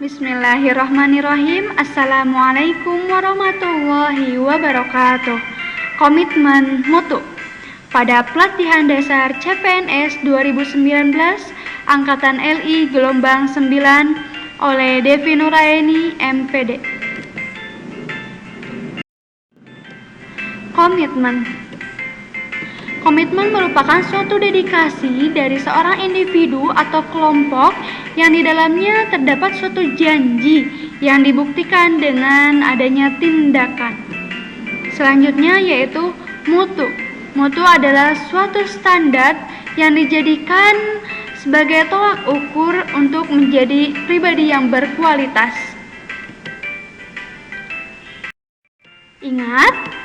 Bismillahirrahmanirrahim. Assalamualaikum warahmatullahi wabarakatuh. Komitmen mutu. Pada pelatihan dasar CPNS 2019 Angkatan LI gelombang 9 oleh Devi Nuraini MPD. Komitmen merupakan suatu dedikasi dari seorang individu atau kelompok yang di dalamnya terdapat suatu janji yang dibuktikan dengan adanya tindakan. Selanjutnya yaitu mutu. Mutu adalah suatu standar yang dijadikan sebagai tolak ukur untuk menjadi pribadi yang berkualitas. Ingat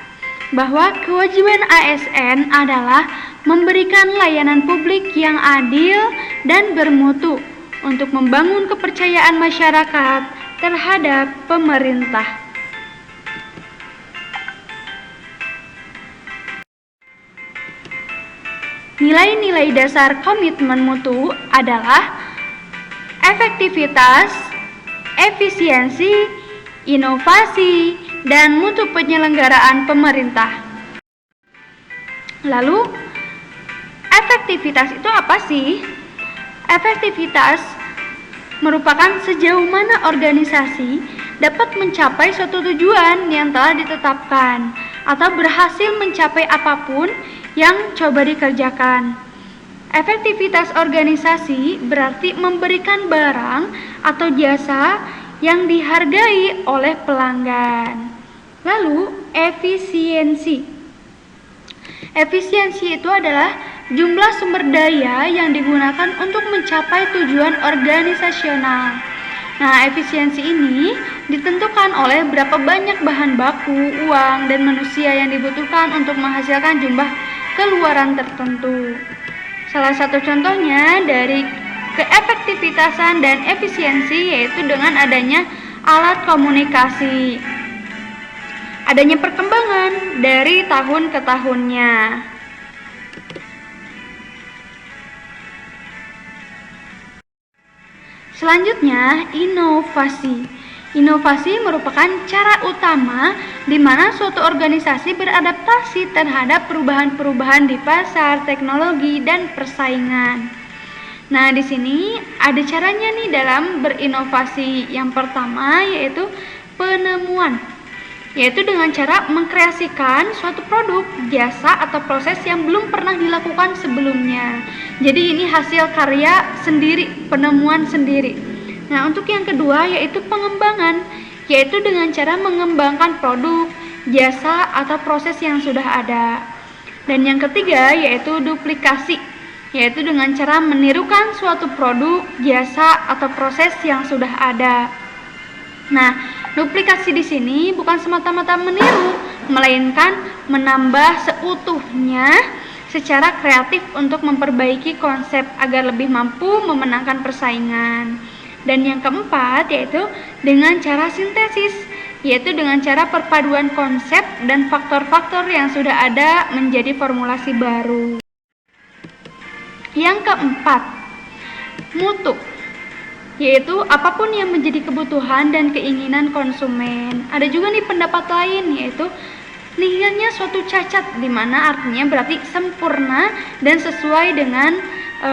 bahwa kewajiban ASN adalah memberikan layanan publik yang adil dan bermutu untuk membangun kepercayaan masyarakat terhadap pemerintah. Nilai-nilai dasar komitmen mutu adalah efektivitas, efisiensi, inovasi, dan mutu penyelenggaraan pemerintah. Lalu, efektivitas itu apa sih? Efektivitas merupakan sejauh mana organisasi dapat mencapai suatu tujuan yang telah ditetapkan atau berhasil mencapai apapun yang coba dikerjakan. Efektivitas organisasi berarti memberikan barang atau jasa yang dihargai oleh pelanggan. Lalu, efisiensi. Efisiensi itu adalah jumlah sumber daya yang digunakan untuk mencapai tujuan organisasional. Nah, efisiensi ini ditentukan oleh berapa banyak bahan baku, uang, dan manusia yang dibutuhkan untuk menghasilkan jumlah keluaran tertentu. Salah satu contohnya dari keefektivitasan dan efisiensi yaitu dengan adanya alat komunikasi. Adanya perkembangan dari tahun ke tahunnya. Selanjutnya, inovasi. Inovasi merupakan cara utama di mana suatu organisasi beradaptasi terhadap perubahan-perubahan di pasar, teknologi, dan persaingan. Nah, di sini ada caranya nih dalam berinovasi. Yang pertama yaitu penemuan, yaitu dengan cara mengkreasikan suatu produk, jasa, atau proses yang belum pernah dilakukan sebelumnya. Jadi ini hasil karya sendiri, penemuan sendiri. Nah, untuk yang kedua yaitu pengembangan, yaitu dengan cara mengembangkan produk, jasa, atau proses yang sudah ada. Dan yang ketiga yaitu duplikasi, yaitu dengan cara menirukan suatu produk, jasa, atau proses yang sudah ada. Nah, duplikasi di sini bukan semata-mata meniru, melainkan menambah seutuhnya secara kreatif untuk memperbaiki konsep agar lebih mampu memenangkan persaingan. Dan yang keempat yaitu dengan cara sintesis, yaitu dengan cara perpaduan konsep dan faktor-faktor yang sudah ada menjadi formulasi baru. Yang keempat, mutu, yaitu apapun yang menjadi kebutuhan dan keinginan konsumen. Ada juga nih pendapat lain yaitu nihilnya suatu cacat, di mana artinya berarti sempurna dan sesuai dengan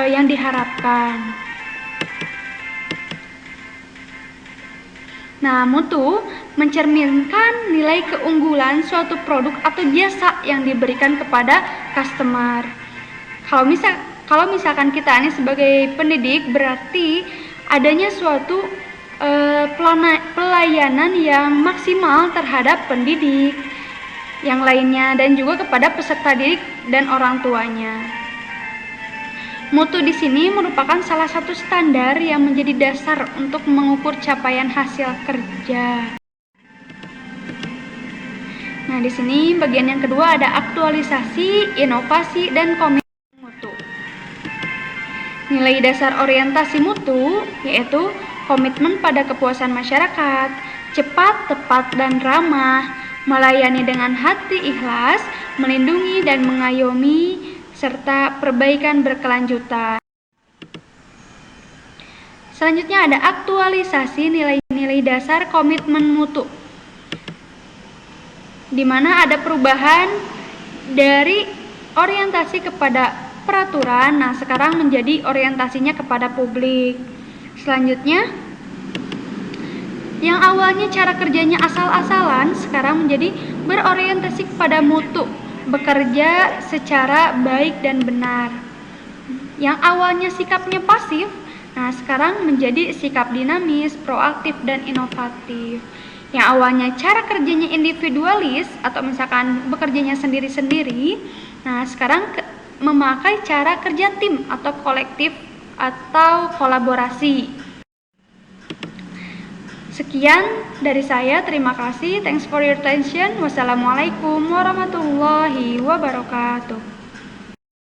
yang diharapkan. Nah, mutu mencerminkan nilai keunggulan suatu produk atau jasa yang diberikan kepada customer. Kalau misalkan kita ini sebagai pendidik, berarti adanya suatu pelayanan yang maksimal terhadap pendidik yang lainnya dan juga kepada peserta didik dan orang tuanya. Mutu di sini merupakan salah satu standar yang menjadi dasar untuk mengukur capaian hasil kerja. Nah, di sini bagian yang kedua ada aktualisasi, inovasi, dan komitmen mutu. Nilai dasar orientasi mutu yaitu komitmen pada kepuasan masyarakat, cepat, tepat, dan ramah, melayani dengan hati ikhlas, melindungi dan mengayomi, serta perbaikan berkelanjutan. Selanjutnya ada aktualisasi nilai-nilai dasar komitmen mutu, di mana ada perubahan dari orientasi kepada peraturan, nah sekarang menjadi orientasinya kepada publik. Selanjutnya, yang awalnya cara kerjanya asal-asalan, sekarang menjadi berorientasi kepada mutu, bekerja secara baik dan benar. Yang awalnya sikapnya pasif, nah sekarang menjadi sikap dinamis, proaktif, dan inovatif. Yang awalnya cara kerjanya individualis atau misalkan bekerjanya sendiri-sendiri, nah sekarang memakai cara kerja tim atau kolektif atau kolaborasi. Sekian dari saya, terima kasih. Thanks for your attention. Wassalamualaikum warahmatullahi wabarakatuh.